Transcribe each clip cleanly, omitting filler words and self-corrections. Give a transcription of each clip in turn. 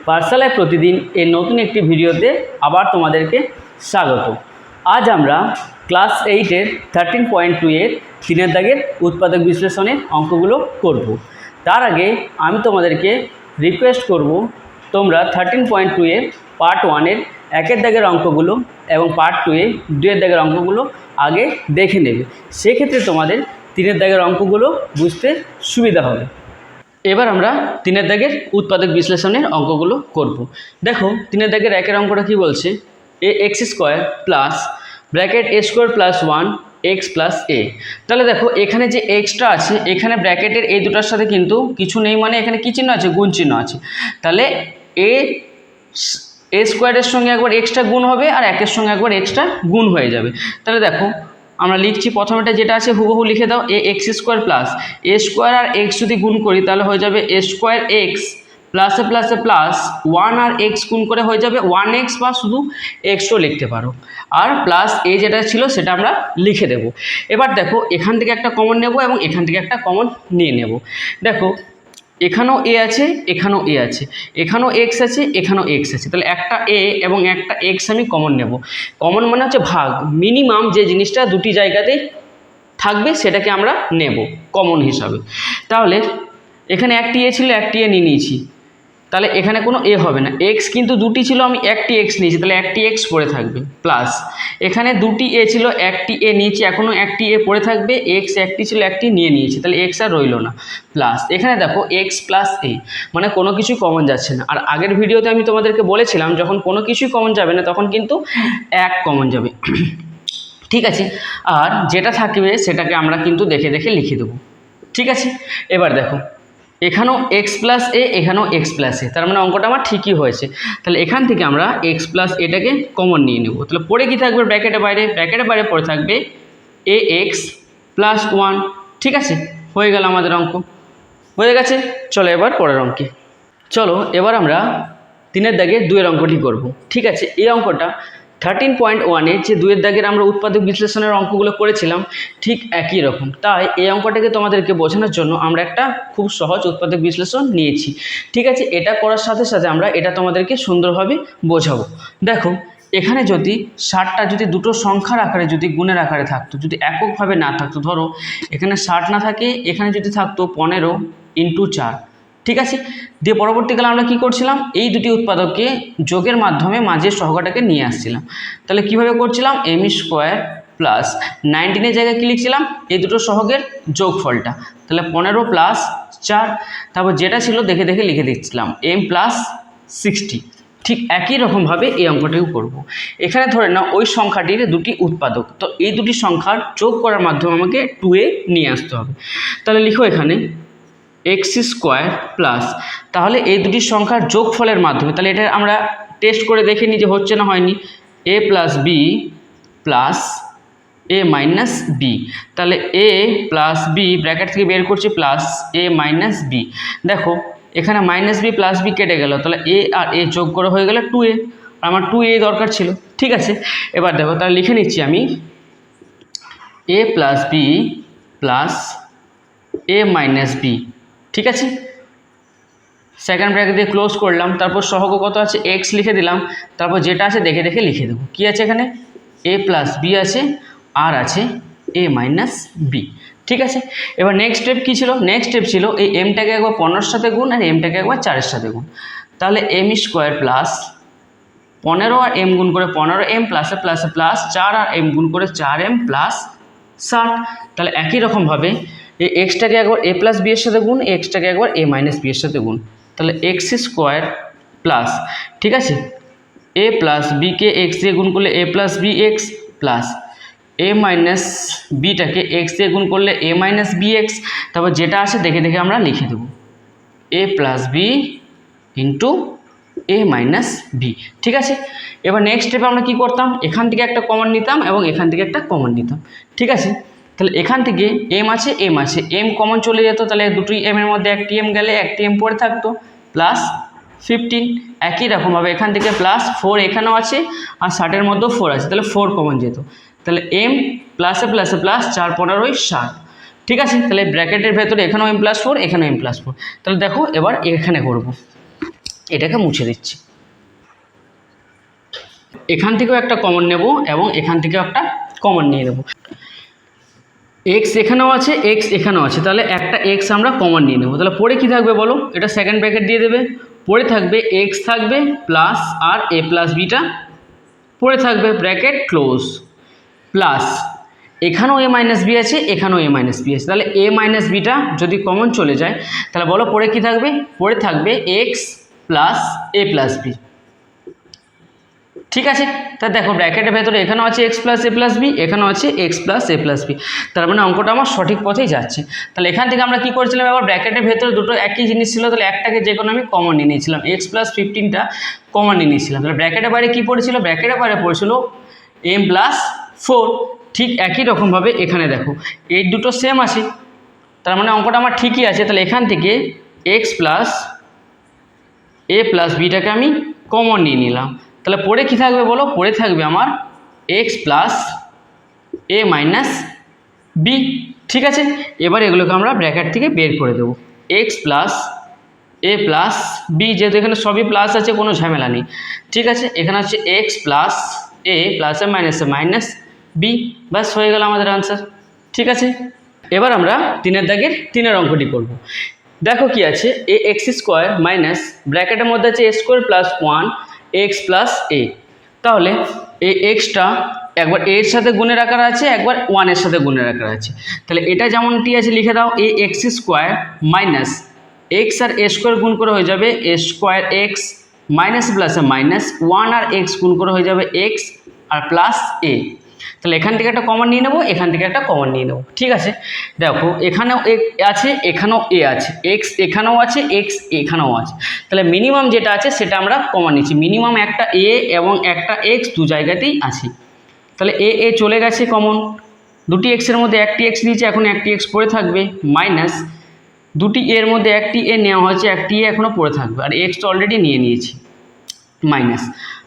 পাঠশালায় প্রতিদিন এই নতুন একটি ভিডিওতে আবার তোমাদেরকে স্বাগত। আজ আমরা ক্লাস 8-এর 13.2 এর 3 দাগের উৎপাদক বিশ্লেষণের অঙ্কগুলো করব। তার আগে আমি তোমাদেরকে রিকোয়েস্ট করব, তোমরা 13.2 এর পার্ট 1-এর 1 দাগের অঙ্কগুলো এবং পার্ট 2-এ 2 দাগের অঙ্কগুলো আগে দেখে নেবে। সেক্ষেত্রে তোমাদের 3 দাগের অঙ্কগুলো বুঝতে সুবিধা হবে। এবার আমরা 3 দাগের উৎপাদক বিশ্লেষণের অঙ্কগুলো করব। দেখো 3 দাগের 1 অঙ্কটা কি বলছে, এ এক্স স্কোয়ার প্লাস ব্র্যাকেট এ স্কোয়ার প্লাস 1 এক্স প্লাস এ। তাহলে দেখো এখানে যে এক্সটা আছে, এখানে ব্র্যাকেটের এই দুটার সাথে কিন্তু কিছু নেই, মানে এখানে কী চিহ্ন আছে? গুণ চিহ্ন আছে। তাহলে এ স্কোয়ারের সঙ্গে একবার এক্সটা গুণ হবে আর 1-এর সঙ্গে একবার এক্সটা গুণ হয়ে যাবে। তাহলে দেখো আমরা লিখছি, প্রথমেটা যেটা আছে হুবহু লিখে দাও, এ এক্স স্কোয়ার প্লাস এ স্কোয়ার আর এক্স যদি গুণ করি তাহলে হয়ে যাবে এ স্কোয়ার এক্স প্লাসে প্লাসে প্লাস 1 আর এক্স গুণ করে হয়ে যাবে 1x, বা শুধু এক্সও লিখতে পারো, আর প্লাস এ যেটা ছিল সেটা আমরা লিখে দেব। এবার দেখো এখান থেকে একটা কমন নেব এবং এখান থেকে একটা কমন নিয়ে নেব। দেখো এখানেও এ আছে, এখানেও এ আছে, এখানেও এক্স আছে, এখানেও এক্স আছে। তাহলে একটা এ এবং একটা এক্স আমি কমন নেব। কমন মানে হচ্ছে ভাগ, মিনিমাম যে জিনিসটা দুটি জায়গাতেই থাকবে সেটাকে আমরা নেব কমন হিসাবে। তাহলে এখানে একটি এ ছিল, একটি এ নিয়ে নিয়েছি, তাহলে এখানে কোনো এ হবে না। এক্স কিন্তু দুটি ছিল, আমি একটি এক্স নিয়েছি, তাহলে একটি এক্স পড়ে থাকবে, প্লাস এখানে দুটি এ ছিল, একটি এ নিয়েছি, এখনও একটি এ পড়ে থাকবে, এক্স একটি ছিল, একটি নিয়ে নিয়েছি, তাহলে এক্স আর রইল না, প্লাস এখানে দেখো এক্স প্লাস এ, মানে কোনো কিছুই কমন যাচ্ছে না। আর আগের ভিডিওতে আমি তোমাদেরকে বলেছিলাম যখন কোনো কিছুই কমন যাবে না তখন কিন্তু এক কমন যাবে। ঠিক আছে, আর যেটা থাকবে সেটাকে আমরা কিন্তু দেখে দেখে লিখে দেবো। ঠিক আছে, এবার দেখো এখানেও এক্স প্লাস এ, এখানেও এক্স প্লাস এ, তার মানে অঙ্কটা আমার ঠিকই হয়েছে। তাহলে এখান থেকে আমরা এক্স প্লাস এটাকে কমন নিয়ে নেব। তাহলে পড়ে কি থাকবে? ব্র্যাকেটের বাইরে পড়ে থাকবে এ এক্স প্লাস 1। ঠিক আছে, হয়ে গেল আমাদের অঙ্ক, হয়ে গেছে। চলো এবার পরের অঙ্কে চলো। এবার আমরা 3 দাগের 2 অঙ্কটি করব। ঠিক আছে, এই অঙ্কটা 13.1-এ যে 2 দাগের আমরা উৎপাদক বিশ্লেষণের অঙ্কগুলো করেছিলাম ঠিক একই রকম। তাই এই অঙ্কটাকে তোমাদেরকে বোঝানোর জন্য আমরা একটা খুব সহজ উৎপাদক বিশ্লেষণ নিয়েছি। ঠিক আছে, এটা করার সাথে সাথে আমরা এটা তোমাদেরকে সুন্দরভাবে বোঝাবো। দেখো এখানে যদি 60টা যদি দুটো সংখ্যার আকারে যদি গুণের আকারে থাকতো, যদি এককভাবে না থাকতো, ধরো এখানে 60 না থাকে, এখানে যদি থাকতো 15 × 4। ঠিক আছে, দিয়ে পরবর্তীকালে আমরা কি করছিলাম, এই দুটি উৎপাদককে যোগের মাধ্যমে মাঝের সহগটাকে নিয়ে আসছিলাম। তাহলে কিভাবে করছিলাম, এম স্কোয়ার প্লাস 19-এর জায়গায় কী লিখছিলাম, এই দুটো সহগের যোগফলটা, তাহলে 15 প্লাস 4, তারপর যেটা ছিল দেখে দেখে লিখে দিচ্ছিলাম এম প্লাস 60। ঠিক একই রকমভাবে এই অঙ্কটাও করব। এখানে ধরে না ওই সংখ্যাটির দুটি উৎপাদক, তো এই দুটি সংখ্যার যোগ করার মাধ্যমে আমাকে 2a নিয়ে আসতে হবে। তাহলে লিখো এখানে এক্স স্কোয়ার প্লাস, তাহলে এই দুটি সংখ্যার যোগফলের মাধ্যমে, তাহলে এটা আমরা টেস্ট করে দেখে নিই যে হচ্ছে না হয়নি, এ প্লাস বি প্লাস এ মাইনাস বি। তাহলে এ প্লাস বি ব্র্যাকেট থেকে বের করছি প্লাস এ মাইনাস বি। দেখো এখানে মাইনাস বি প্লাস বি কেটে গেল, তাহলে এ আর এ যোগ করে হয়ে গেল 2a, আর আমার 2a দরকার ছিল। ঠিক আছে, এবার দেখো তাহলে লিখে নিচ্ছি আমি এ প্লাস বি প্লাস এ মাইনাস বি। ঠিক আছে, সেকেন্ড ব্র্যাকেট দিয়ে ক্লোজ করলাম, তারপর সহগ কত আছে এক্স লিখে দিলাম, তারপর যেটা আছে দেখে দেখে লিখে দেবো। কী আছে এখানে, এ প্লাস বি আছে আর আছে এ মাইনাস বি। ঠিক আছে, এবার নেক্সট স্টেপ কী ছিল, নেক্সট স্টেপ ছিল এই এমটাকে একবার 15-এর সাথে গুণ আর এমটাকে একবার 4-এর সাথে গুণ। তাহলে এম স্কোয়ার প্লাস 15 আর এম গুণ করে 15m প্লাসে প্লাসে প্লাস 4 আর এম গুণ করে 4m প্লাস 60। তাহলে একই রকমভাবে এই এক্সটাকে একবার এ প্লাস বি এর সাথে গুণ, এক্সটাকে একবার এ মাইনাস বি এর সাথে গুণ, তাহলে এক্স স্কোয়ার প্লাস, ঠিক আছে, এ প্লাস বিকে এক্স দিয়ে গুণ করলে এ প্লাস বি এক্স প্লাস এ মাইনাস বিটাকে এক্স দিয়ে গুণ করলে এ মাইনাস বি এক্স। তারপর যেটা আছে দেখে দেখে আমরা লিখে দেবো এ প্লাস বি ইন্টু এ মাইনাস বি। ঠিক আছে, এবার নেক্সট স্টেপে আমরা কী করতাম, এখান থেকে একটা কমন নিতাম এবং এখান থেকে একটা কমন নিতাম। ঠিক আছে, তাহলে এখান থেকে এম আছে এম আছে, এম কমন চলে যেত, তাহলে দুটি এমের মধ্যে একটি এম গেলে একটি এম পড়ে থাকতো, প্লাস 15। একই রকমভাবে এখান থেকে প্লাস 4 এখানেও আছে আর 60-এর মধ্যেও 4 আছে, তাহলে 4 কমন যেত, তাহলে এম প্লাসে প্লাসে প্লাস 4 15 60। ঠিক আছে, তাহলে ব্র্যাকেটের ভেতরে এখানেও এম প্লাস 4 এখানেও এম প্লাস 4। তাহলে দেখো এবার এখানে করব। এটাকে মুছে দিচ্ছি। এখান থেকেও একটা কমন নেব এবং এখান থেকেও একটা কমন নিয়ে নেব। এক্স এখানেও আছে, এক্স এখানেও আছে, তাহলে একটা এক্স আমরা কমন নিয়ে নেব। তাহলে পরে কি থাকবে বলো, এটা সেকেন্ড ব্র্যাকেট দিয়ে দেবে, পরে থাকবে এক্স থাকবে প্লাস আর এ প্লাস বিটা পরে থাকবে ব্র্যাকেট ক্লোজ, প্লাস এখানেও এ মাইনাস বি আছে, এখানেও এ মাইনাস বি আছে, তাহলে এ মাইনাস বিটা যদি কমন চলে যায় তাহলে বলো পরে কি থাকবে, পরে থাকবে এক্স প্লাস এ প্লাস বি। ঠিক আছে, তা দেখো ব্র্যাকেটের ভেতরে এখানেও আছে এক্স প্লাস এ প্লাস বি, এখানেও আছে এক্স প্লাস এ প্লাস বি, তার মানে অঙ্কটা আমার সঠিক পথেই যাচ্ছে। তাহলে এখান থেকে আমরা কী করেছিলাম, এবার ব্র্যাকেটের ভেতরে দুটো একই জিনিস ছিল, তাহলে একটাকে যে কোনো আমি কমন নিয়ে নিয়েছিলাম, এক্স প্লাস 15টা কমন নিয়ে নিয়েছিলাম। তাহলে ব্র্যাকেটের বাইরে কী পড়েছিল, ব্র্যাকেটের বাইরে পড়েছিল এম প্লাস 4। ঠিক একই রকমভাবে এখানে দেখো এই দুটো সেম আছে, তার মানে অঙ্কটা আমার ঠিকই আছে। তাহলে এখান থেকে এক্স প্লাস এ প্লাস বিটাকে আমি কমন নিয়ে নিলাম, তাহলে পরে কি থাকবে বলো, পরে থাকবে আমার এক্স প্লাস এ মাইনাস বি। ঠিক আছে, এবার এগুলোকে আমরা ব্র্যাকেট থেকে বের করে দেবো, এক্স প্লাস এ প্লাস বি, যেহেতু এখানে সবই প্লাস আছে কোনো ঝামেলা নেই। ঠিক আছে, এখানে হচ্ছে এক্স প্লাস এ প্লাস এ মাইনাস বি, ব্যাস হয়ে গেল আমাদের আনসার। ঠিক আছে, এবার আমরা 3-এর দাগের 3-এর অঙ্কটি করব। দেখো কি আছে, এ এক্স স্কোয়ার মাইনাস ব্র্যাকেটের মধ্যে আছে এ স্কোয়ার প্লাস 1 এক্স প্লাস এ। তাহলে এই এক্সটা একবার এর সাথে গুণের আকার আছে, একবার 1-এর সাথে গুণের আকার আছে। তাহলে এটা যেমনটি আছে লিখে দাও, এ এক্স স্কোয়ার মাইনাস এক্স আর এ স্কোয়ার গুণ করে হয়ে যাবে এ স্কোয়ার এক্স মাইনাস প্লাসে মাইনাস 1 আর এক্স গুণ করে হয়ে যাবে এক্স আর প্লাস এ। তাহলে এখান থেকে একটা কমন নিয়ে নেব, এখান থেকে একটা কমন নিয়ে নেব। ঠিক আছে, দেখো এখানেও এ আছে, এখানেও এ আছে, এক্স এখানেও আছে, এক্স এখানেও আছে, তাহলে মিনিমাম যেটা আছে সেটা আমরা কমন নিচ্ছি। মিনিমাম একটা এ এবং একটা এক্স দু জায়গাতেই আছে, তাহলে এ এ চলে গেছে কমন, দুটি এক্সের মধ্যে একটি এক্স নিয়েছে, এখন একটি এক্স পড়ে থাকবে, মাইনাস দুটি এর মধ্যে একটি এ নেওয়া হয়েছে, একটি এ এখনও পড়ে থাকবে, আর এক্স তো অলরেডি নিয়ে নিয়েছি, মাইনাস।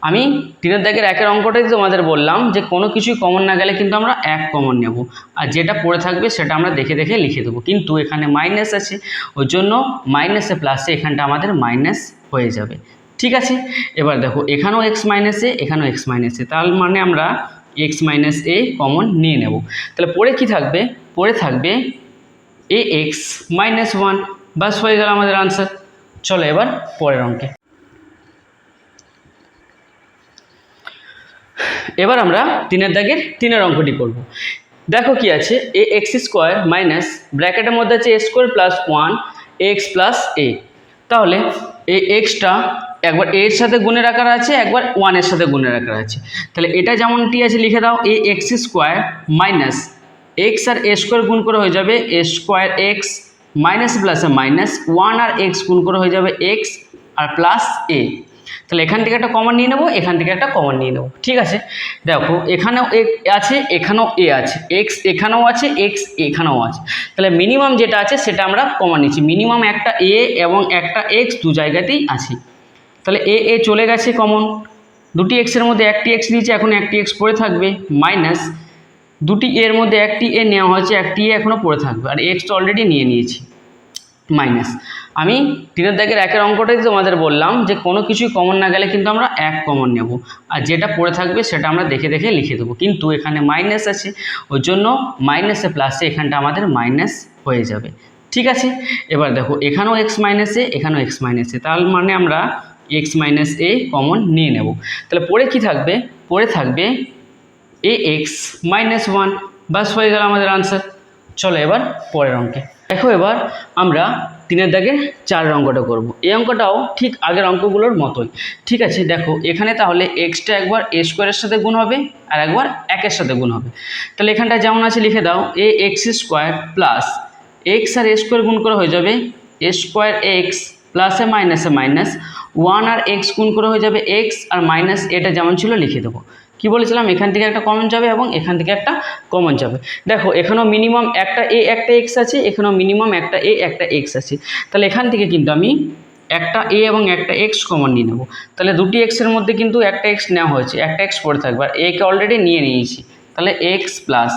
আমি 3-এর দাগের 1-এর অঙ্কটাই তোমাদের বললাম যে কোনো কিছুই কমন না গেলে কিন্তু আমরা এক কমন নেব, আর যেটা পড়ে থাকবে সেটা আমরা দেখে দেখে লিখে দেবো, কিন্তু এখানে মাইনাস আছে ওই জন্য মাইনাসে প্লাসে এখানটা আমাদের মাইনাস হয়ে যাবে। ঠিক আছে, এবার দেখো এখানেও এক্স মাইনাসে, এখানেও এক্স মাইনাসে, তার মানে আমরা এক্স মাইনাস এ কমন নিয়ে নেব। তাহলে পরে কি থাকবে, পরে থাকবে এ এক্স মাইনাস 1, বাস হয়ে গেল আমাদের আনসার। চলো এবার পরের অঙ্কে। এবার আমরা 3-এর দাগের 3-এর অঙ্কটি করব। দেখো কি আছে, এ এক্স স্কোয়ার মাইনাস ব্র্যাকেটের মধ্যে আছে এ স্কোয়ার প্লাস 1 এক্স প্লাস এ। তাহলে এই এক্সটা একবার এর সাথে গুণের আকার আছে, একবার 1-এর সাথে গুণের আকার আছে, তাহলে এটা যেমনটি আছে লিখে দাও, এ এক্স স্কোয়ার মাইনাস এক্স আর এ স্কোয়ার গুণ করে হয়ে যাবে এ স্কোয়ার এক্স মাইনাস প্লাসে মাইনাস 1 আর এক্স গুণ করে হয়ে যাবে এক্স আর প্লাস এ। তাহলে এখান থেকে একটা কমন নিয়ে নেবো, এখান থেকে একটা কমন নিয়ে নেবো। ঠিক আছে, দেখো এখানেও এ আছে, এখানেও এ আছে, এক্স এখানেও আছে, এক্স এখানেও আছে, তাহলে মিনিমাম যেটা আছে সেটা আমরা কমন নিচ্ছি। মিনিমাম একটা এ এবং একটা এক্স দু জায়গাতেই আছে, তাহলে এ এ চলে গেছে কমন, দুটি এক্সের মধ্যে একটি এক্স নিয়েছে, এখন একটি এক্স পড়ে থাকবে, মাইনাস দুটি এর মধ্যে একটি এ নেওয়া হয়েছে, একটি এ এখনও পড়ে থাকবে, আর এক্স তো অলরেডি নিয়ে নিয়েছি, মাইনাস। আমি 3-এর দাগের 1-এর অঙ্কটাই তোমাদের বললাম যে কোনো কিছুই কমন না গেলে কিন্তু আমরা এক কমন নেব, আর যেটা পড়ে থাকবে সেটা আমরা দেখে দেখে লিখে দেবো, কিন্তু এখানে মাইনাস আছে ওই জন্য মাইনাসে প্লাসে এখানটা আমাদের মাইনাস হয়ে যাবে। ঠিক আছে, এবার দেখো এখানেও এক্স মাইনাসে, এখানেও এক্স মাইনাসে, তার মানে আমরা এক্স মাইনাস এ কমন নিয়ে নেব। তাহলে পরে কি থাকবে, পরে থাকবে এ এক্স মাইনাস 1, বাস হয়ে গেল আমাদের আনসার। চলো এবার পরের অঙ্কে। দেখো এবার আমরা 3-এর দাগের 4-এর অঙ্কটা করব। এই অঙ্কটাও ঠিক আগের অঙ্কগুলোর মতোই। ঠিক আছে, দেখো এখানে তাহলে এক্সটা একবার এ স্কোয়ারের সাথে গুণ হবে আর একবার 1-এর সাথে গুণ হবে। তাহলে এখানটা যেমন আছে লিখে দাও, এ এক্স স্কোয়ার প্লাস এক্স আর এ স্কোয়ার গুণ করে হয়ে যাবে এ স্কোয়ার এক্স প্লাসে মাইনাসে মাইনাস 1 আর এক্স গুণ করে হয়ে যাবে এক্স আর মাইনাস এটা যেমন ছিল লিখে দেবো। কি বলেছিলাম, এখান থেকে একটা কমন যাবে এবং এখান থেকে একটা কমন যাবে। দেখো এখানেও মিনিমাম একটা এ একটা এক্স আছে, এখানেও মিনিমাম একটা এ একটা এক্স আছে, তাহলে এখান থেকে কিন্তু আমি একটা এ এবং একটা এক্স কমন নিয়ে নেব। তাহলে দুটি এক্সের মধ্যে কিন্তু একটা এক্স নেওয়া হয়েছে, একটা এক্স পড়ে থাকবে, আর একে অলরেডি নিয়ে নিয়েছি, তাহলে এক্স প্লাস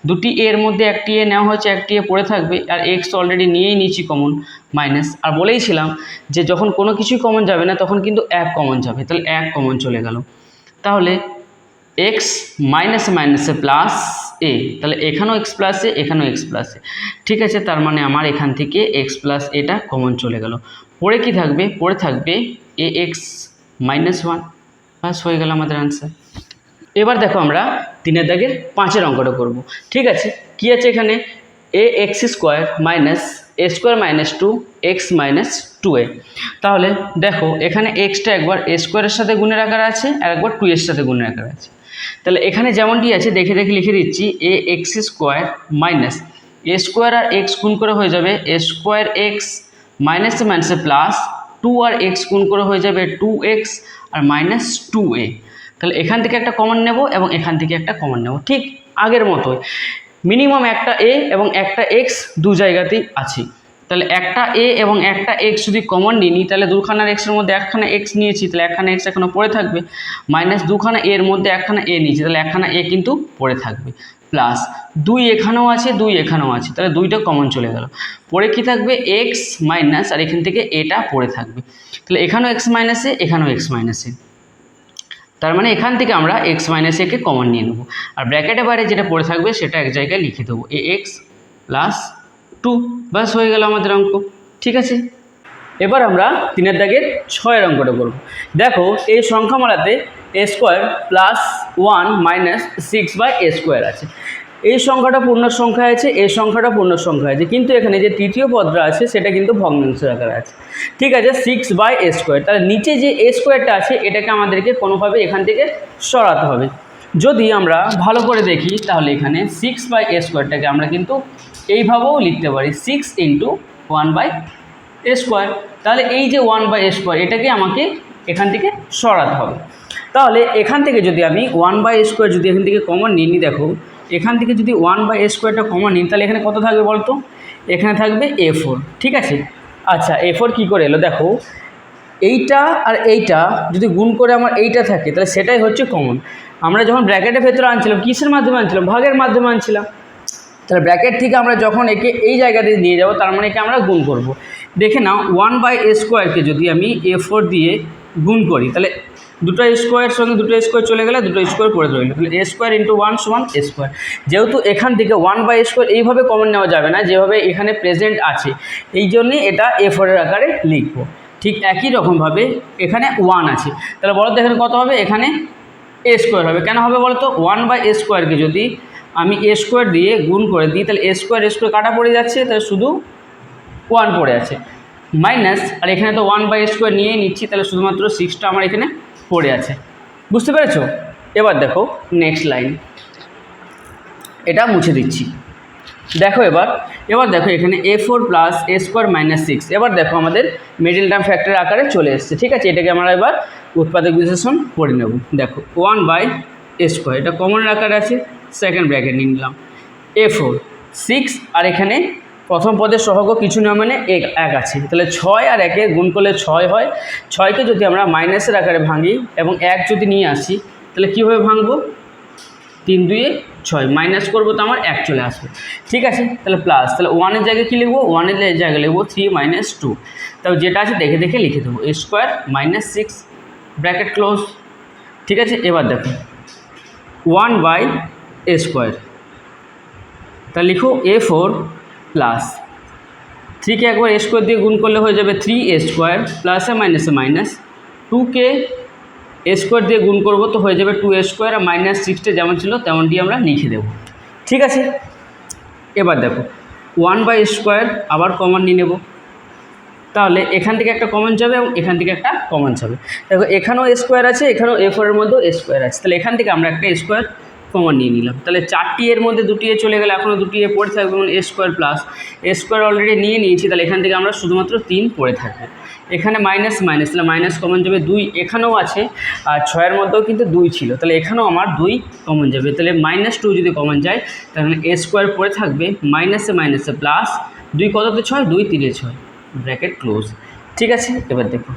দুটি এর মধ্যে একটি এ নেওয়া হয়েছে, একটি এ পড়ে থাকবে, আর এক্স অলরেডি নিয়েই নিয়েছি কমন, মাইনাস, আর বলেইছিলাম যে যখন কোনো কিছুই কমন যাবে না তখন কিন্তু এক কমন যাবে, তাহলে এক কমন চলে গেল। তাহলে এক্স মাইনাসে মাইনাসে প্লাস এ, তাহলে এখানেও এক্স প্লাস এ, এখানেও এক্স প্লাস এ, ঠিক আছে। তার মানে আমার এখান থেকে এক্স প্লাস এটা কমন চলে গেল। পরে কি থাকবে? পরে থাকবে এ এক্স মাইনাস ওয়ান, বাস হয়ে গেল আমাদের আনসার। এবার দেখো আমরা 3 দাগের 5 অঙ্কটা করব। ঠিক আছে, কি আছে এখানে? A x square minus a square minus 2 x minus 2a। তাহলে দেখো এখানে এক্সটা একবার এ স্কোয়ারের সাথে গুণের আকারে আছে আর একবার 2 এর সাথে গুণের আকারে আছে। তাহলে এখানে যেমনটি আছে দেখে দেখে লিখে দিচ্ছি, এ x square minus a square R x গুণ করে হয়ে যাবে এ স্কোয়ার এক্স মাইনাসে মাইনাসে প্লাস 2 আর এক্স গুণ করে হয়ে যাবে 2x আর মাইনাস 2a। তাহলে এখান থেকে একটা কমন নেব এবং এখান থেকে একটা কমন নেব, ঠিক আগের মতোই। মিনিমাম একটা এ এবং একটা এক্স দু জায়গাতেই আছে। তাহলে একটা এ এবং একটা এক্স যদি কমন নিই তাহলে দুখানার এক্সের মধ্যে একখানা এক্স নিয়েছি, তাহলে একখানা এক্স এখনও পড়ে থাকবে, মাইনাস দুখানা এর মধ্যে একখানা এ নিয়েছি, তাহলে একখানা এ কিন্তু পড়ে থাকবে, প্লাস 2 এখানেও আছে 2 এখানেও আছে, তাহলে 2টা কমন চলে গেল। পরে কি থাকবে? এক্স মাইনাস, আর এখান থেকে এটা পড়ে থাকবে, তাহলে এখানেও এক্স মাইনাসে, এখানেও এক্স মাইনাসে, তার মানে এখান থেকে আমরা এক্স মাইনাস একে কমন নিয়ে নেব, আর ব্র্যাকেটের বাইরে যেটা পড়ে থাকবে সেটা এক জায়গায় লিখে দেবো, এ এক্স প্লাস 2, বাস হয়ে গেল আমাদের অঙ্ক। ঠিক আছে, এবার আমরা 3 দাগের 6 অঙ্কটা করব। দেখো এই সংখ্যামালাতে a square plus 1 minus 6/a square আছে। এই সংখ্যাটা পূর্ণ সংখ্যা আছে, এই সংখ্যাটা পূর্ণ সংখ্যা আছে, কিন্তু এখানে যে তৃতীয় পদটা আছে সেটা কিন্তু ভগ্নাংশের আকারে আছে। ঠিক আছে, 6/a স্কোয়ার, তাহলে নিচে যে এ স্কোয়ারটা আছে এটাকে আমাদেরকে কোনোভাবে এখান থেকে সরাতে হবে। যদি আমরা ভালো করে দেখি তাহলে এখানে 6/a স্কোয়ারটাকে আমরা কিন্তু এইভাবেও লিখতে পারি, 6 × 1/a স্কোয়ার। তাহলে এই যে 1/a স্কোয়ার এটাকে আমাকে এখান থেকে সরাতে হবে। তাহলে এখান থেকে যদি আমি 1/a স্কোয়ার যদি এখান থেকে কমন নিই, দেখো এখান থেকে যদি 1/a স্কোয়ারটা কমন নিই তাহলে এখানে কত থাকবে বলতো? এখানে থাকবে a4। ঠিক আছে, আচ্ছা a4 কী করে এলো? দেখো এইটা আর এইটা যদি গুণ করে আমার এইটা থাকে তাহলে সেটাই হচ্ছে কমন। আমরা যখন ব্র্যাকেটের ভেতরে আনছিলাম কিসের মাধ্যমে আনছিলাম? ভাগের মাধ্যমে আনছিলাম। তাহলে ব্র্যাকেট থেকে আমরা যখন একে এই জায়গাতে নিয়ে যাব তার মানে একে আমরা গুণ করব। দেখে নাও 1/a স্কোয়ারকে যদি আমি a4 দিয়ে গুণ করি তাহলে দুটো স্কোয়ার সঙ্গে দুটো স্কোয়ার চলে গেলে দুটো স্কোয়ার পড়ে রইল, তাহলে a স্কোয়ার × 1 = a স্কোয়ার। যেহেতু এখান থেকে 1/a স্কোয়ার এইভাবে কমন নেওয়া যাবে না যেভাবে এখানে প্রেজেন্ট আছে, এই জন্যে এটা a4 এর আকারে লিখব। ঠিক একই রকমভাবে এখানে 1 আছে, তাহলে বলো তো এখানে কত হবে? এখানে a স্কোয়ার হবে। কেন হবে বলো তো? 1/a স্কোয়ারকে যদি আমি a স্কোয়ার দিয়ে গুণ করে দিই তাহলে a স্কোয়ার কাটা পড়ে যাচ্ছে, তাহলে শুধু 1 পড়ে আছে, মাইনাস, আর এখানে তো 1/a স্কোয়ার নিয়েই নিচ্ছি, তাহলে শুধুমাত্র 6টা আমার এখানে পড়ে আছে। বুঝতে পেরেছো? এবার দেখো নেক্সট লাইন, এটা মুছে দিচ্ছি। দেখো এবার দেখো এখানে a4 plus a square minus 6। এবার দেখো আমাদের মিডল টার্ম ফ্যাক্টরের আকারে চলে এসছে। ঠিক আছে, এটাকে আমরা এবার উৎপাদক বিশ্লেষণ করে নেব। দেখো 1/a স্কোয়ার এটা কমনের আকারে আছে, সেকেন্ড ব্র্যাকেট নিয়ে নিলাম, a4 6, আর এখানে প্রথম পদের সহগ কিছু না মানে 1 আছে, তাহলে 6 আর 1 গুণ করলে 6 হয়। 6কে যদি আমরা মাইনাসের আকারে ভাঙি এবং 1 যদি নিয়ে আসি তাহলে কীভাবে ভাঙবো? 3 × 2 = 6, মাইনাস করবো তো আমার 1 চলে আসবে। ঠিক আছে, তাহলে প্লাস, তাহলে 1 এর জায়গায় কী লিখবো? 1 এর জায়গায় লিখবো 3 - 2, তাহলে যেটা আছে দেখে দেখে লিখে দেবো, a square minus 6 bracket close. ঠিক আছে, এবার দেখো 1/a স্কোয়ার, তাহলে লিখো a4 প্লাস 3কে একবার a স্কোয়ার দিয়ে গুণ করলে হয়ে যাবে 3a স্কোয়ার, প্লাসে মাইনাসে মাইনাস, 2কে a স্কোয়ার দিয়ে গুণ করবো তো হয়ে যাবে 2a স্কোয়ার, আর মাইনাস 6টা যেমন ছিল তেমনটি আমরা লিখে দেবো। ঠিক আছে, এবার দেখো 1/a স্কোয়ার আবার কমন নিয়ে নেব, তাহলে এখান থেকে একটা কমন যাবে এবং এখান থেকে একটা কমন যাবে। দেখো এখানেও a স্কোয়ার আছে, এখানেও a4 এর মধ্যেও a স্কোয়ার আছে, তাহলে এখান থেকে আমরা একটা a স্কোয়ার কমন নিয়ে নিলাম। তাহলে 4টি এর মধ্যে 2টি এ চলে গেলে এখনও 2টি এ পড়ে থাকবে, যেমন a square plus a square already নিয়ে নিয়েছি, তাহলে এখান থেকে আমরা শুধুমাত্র 3 পড়ে থাকবে। এখানে মাইনাস মাইনাস, তাহলে মাইনাস কমন যাবে, 2 এখানেও আছে, আর 6 এর মধ্যেও কিন্তু 2 ছিল, তাহলে এখানেও আমার 2 কমন যাবে, তাহলে -2 যদি কমন যায় তাহলে a স্কোয়ার পড়ে থাকবে, মাইনাসে মাইনাসে প্লাস 2 কততে 6, 2 × 3 = 6 ব্র্যাকেট ক্লোজ। ঠিক আছে, এবার দেখো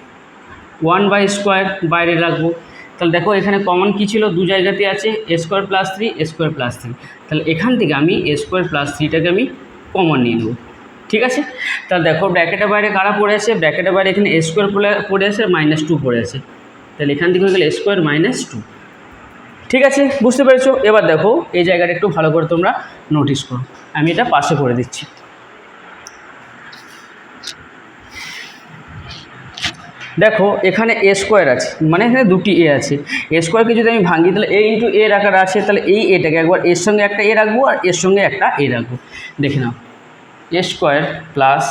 1/a স্কোয়ার বাইরে রাখবো, তাহলে দেখো এখানে কমন কী ছিল, দু জায়গাতে আছে এ স্কোয়ার প্লাস থ্রি, এ স্কোয়ার প্লাস থ্রি। তাহলে এখান থেকে আমি এ স্কোয়ার প্লাস থ্রিটাকে আমি কমন নিয়ে নেব, ঠিক আছে। তাহলে দেখো ব্র্যাকেটের বাইরে কারা পড়ে আছে, ব্র্যাকেটের বাইরে এখানে এ স্কোয়ার পড়ে আছে, -2 পড়ে আছে। তাহলে এখান থেকে হয়ে গেলে স্কোয়ার -2, ঠিক আছে, বুঝতে পেরেছো। এবার দেখো এই জায়গাটা একটু ভালো করে তোমরা নোটিস করো, আমি এটা পাশে করে দিচ্ছি। দেখো এখানে এ স্কোয়ার আছে, মানে এখানে দুটি এ আছে। এ স্কোয়ারকে যদি আমি ভাঙি তাহলে এ ইন্টু এর আকার আছে, তাহলে এই এটাকে একবার এর সঙ্গে একটা এ রাখবো আর এর সঙ্গে একটা এ রাখবো। দেখে নাও এ স্কোয়ার প্লাস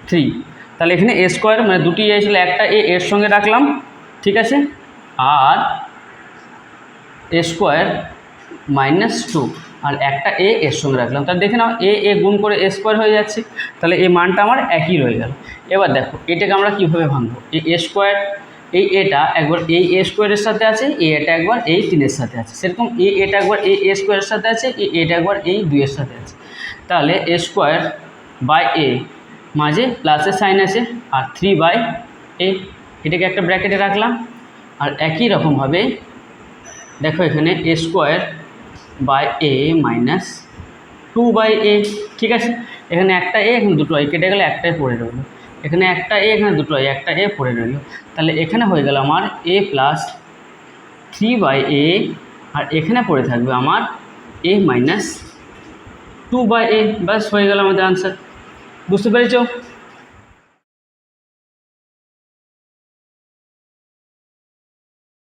3, তাহলে এখানে এ স্কোয়ার মানে দুটি এ ছিল, একটা এ এর সঙ্গে রাখলাম, ঠিক আছে, আর এ স্কোয়ার -2 আর একটা এ এর সঙ্গে রাখলাম। তাহলে দেখে নাও এ গুণ করে এ স্কোয়ার হয়ে যাচ্ছে, তাহলে এই মানটা আমার একই রয়ে গেল। এবার দেখো এটাকে আমরা কীভাবে ভাঙবো, এই এ স্কোয়ার এই এটা একবার এই এ স্কোয়ারের সাথে আছে, এটা একবার এই 3-এর সাথে আছে, সেরকম এটা একবার এই এ স্কোয়ারের সাথে আছে, এটা একবার এই 2-এর সাথে আছে। তাহলে এ স্কোয়ার বাই এ মাঝে প্লাসের সাইন আছে আর 3/a, এটাকে একটা ব্র্যাকেটে রাখলাম। আর একই রকমভাবে দেখো এখানে এ স্কোয়ার বাই এ -2/a, ঠিক আছে। এখানে একটা এ এখানে দুটো এ কেটে গেলে একটাই পড়ে রইল, এখানে একটা এ এখানে দুটো একটা এ পড়ে রইল। তাহলে এখানে হয়ে গেল আমার a + 3/a, আর এখানে পড়ে থাকবে আমার a - 2/a, ব্যাস হয়ে গেল আমাদের আনসার। বুঝতে পেরেছো?